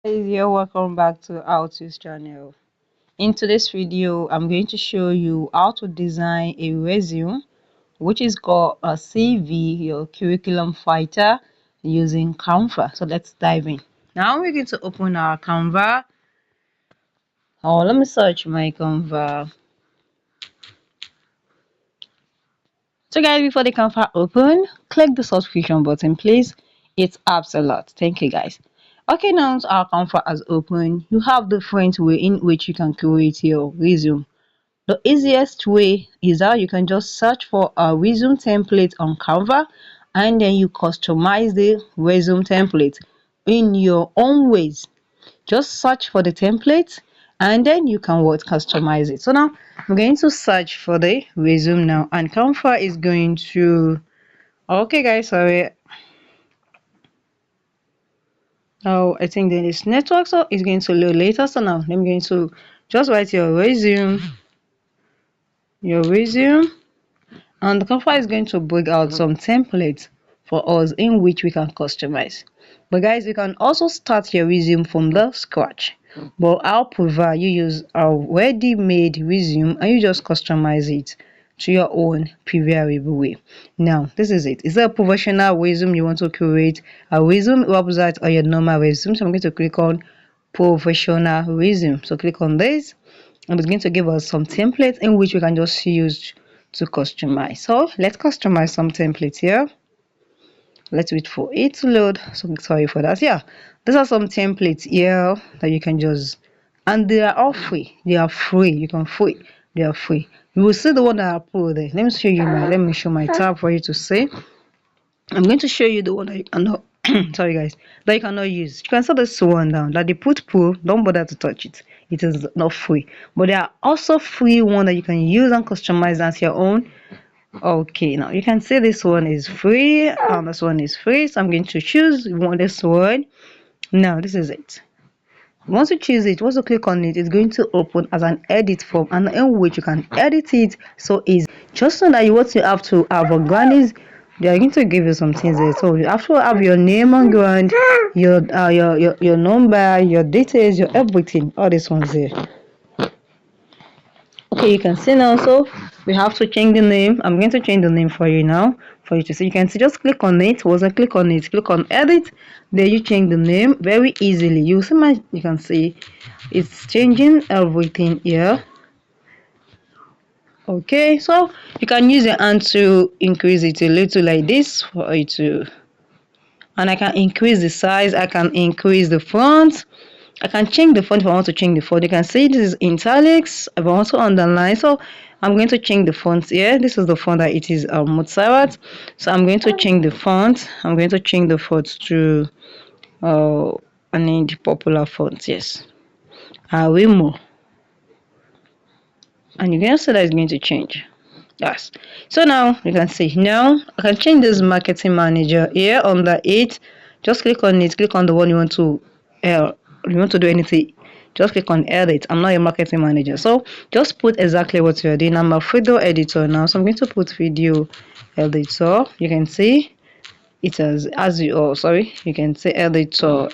Hey, you're welcome back to How to channel. In today's video, I'm going to show you how to design a resume, which is called a CV, your curriculum fighter, using Canva. So let's dive in. Now we're going to open our Canva. Oh, let me search my Canva. So guys, before the Canva open, click the subscription button, please. It helps a lot. Thank you guys. Okay, now our Canva has opened. You have different way in which you can create your resume. The easiest way is that you can just search for a resume template on Canva and then you customize the resume template in your own ways. Just search for the template and then you can what customize it. So now I'm going to search for the resume now and Canva is going to okay guys, sorry. Oh, I think there is network, so it's going to load later. So now I'm going to just write your resume. And the Canva is going to bring out some templates for us in which we can customize. But guys, you can also start your resume from the scratch. But I'll provide you use a ready-made resume and you just customize it to your own preferable way. Now, this is it. Is it a professional resume you want to create? A resume website or your normal resume? So I'm going to click on professional resume. So click on this and it's going to give us some templates in which we can just use to customize. So let's customize some templates here. Let's wait for it to load. So sorry for that. Yeah, these are some templates here that you can just, and they are all free. They are free. You can free. They are free. You will see the one that I put there. Let me show my tab for you to see. I'm going to show you the one that you cannot sorry guys, that you cannot use. You can set this one down that they put pro, don't bother to touch it. It is not free. But there are also free one that you can use and customize as your own. Okay, now you can see this one is free and this one is free. So I'm going to choose this one. Now this is it. Once you choose it, once you click on it, it's going to open as an edit form and in which you can edit it so easy. Just so that you want to have organize, they are going to give you some things there. So you have to have your name on ground, your number, your details, your everything, all these ones there. Okay, you can see now. So we have to change the name. I'm going to change the name for you now for you to see. You can see, just click on it. Once I click on it, click on edit. There you change the name very easily. You see you can see it's changing everything here. Okay, so you can use your hand to increase it a little like this for it to, and I can increase the size. I can increase the font. I can change the font if I want to change the font. You can see this is italics if I want to underline. So I'm going to change the font here. This is the font that it is Mozart. So I'm going to change the font. I'm going to change the font to I need popular fonts. Yes, Arimo, and you're gonna see that it's going to change. Yes. So now you can see now I can change this marketing manager here under it. Just click on it. Click on the one you want to do anything. Just click on edit. I'm not a marketing manager, so just put exactly what you're doing. I'm a video editor now, so I'm going to put video editor. You can see it as you sorry, you can say editor.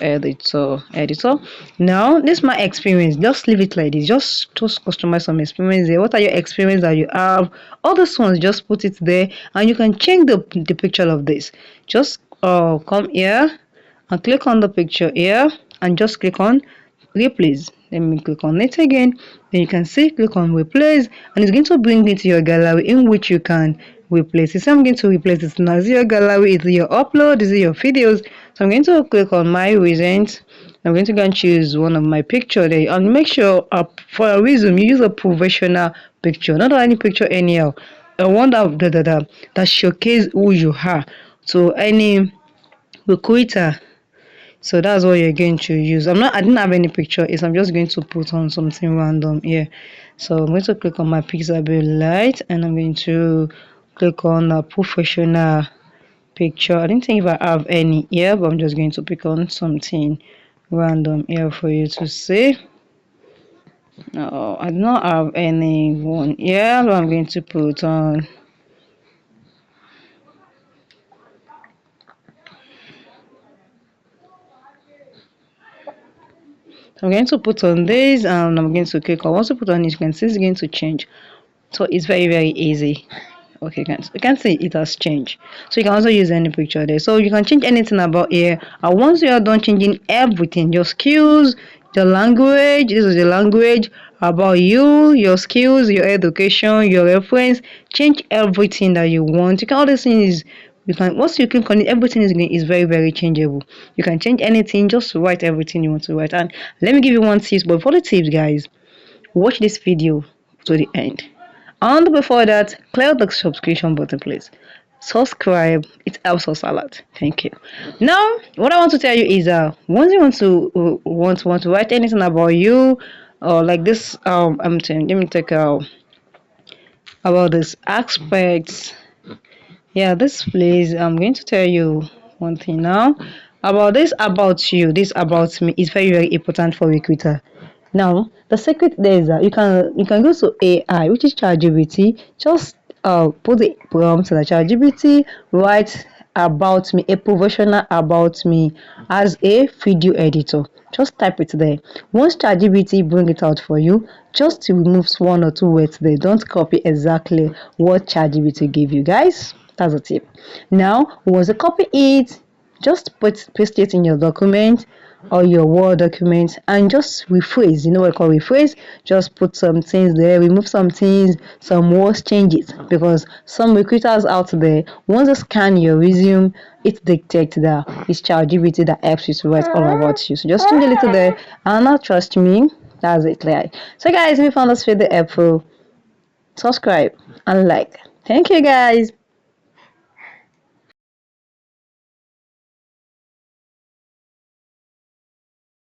Now this is my experience. Just leave it like this. Just customize some experience there. What are your experience that you have? All those ones, just put it there and you can change the picture of this. Just come here and click on the picture here and just click on replace. Let me click on it again. Then you can see click on replace and it's going to bring it to your gallery in which you can replace it. So I'm going to replace it now. Is it your gallery? Is it your upload? Is it your videos? So I'm going to click on my recent. I'm going to go and choose one of my picture there and make sure for a resume you use a professional picture, not any picture anyhow. A one that showcase who you are to any recruiter. So that's what you're going to use. I didn't have any picture. I'm just going to put on something random here. So I'm going to click on my Pixabay light and I'm going to click on a professional picture. I didn't think if I have any here, but I'm just going to pick on something random here for you to see. No, I do not have any one here, but I'm going to put on I'm going to put on this and I'm going to click on. Once you put on it, you can see it's going to change. So it's very, very easy. Okay, you can see it has changed. So you can also use any picture there. So you can change anything about here. And once you are done changing everything, your skills, the language, this is the language, about you, your skills, your education, your reference, change everything that you want. You can all these things, you can once you click on it, everything is very, very changeable. You can change anything, just write everything you want to write. And let me give you one tip, but for the tips, guys, watch this video to the end. And before that, click the subscription button, please. Subscribe, it helps us a lot. Thank you. Now, what I want to tell you is once you want to write anything about you, or like this, I'm saying, let me take about this aspects. Yeah, this place, I'm going to tell you one thing now. About this about you, this about me is very, very important for recruiter. Now, the secret there is that you can go to AI, which is ChatGPT. Just put the prompt to the ChatGPT, write about me, a professional about me as a video editor. Just type it there. Once ChatGPT bring it out for you, just to remove one or two words there. Don't copy exactly what ChatGPT gave you, guys. That's a tip. Now, once you copy it, just paste it in your document or your Word document and just rephrase. You know what I call rephrase? Just put some things there, remove some things, some words, change it. Because some recruiters out there, once they scan your resume, it dictates that it's ChatGPT that helps you to write all about you. So just change a little there and now trust me, that's it. Like. So guys, if you found this video helpful, subscribe and like. Thank you guys.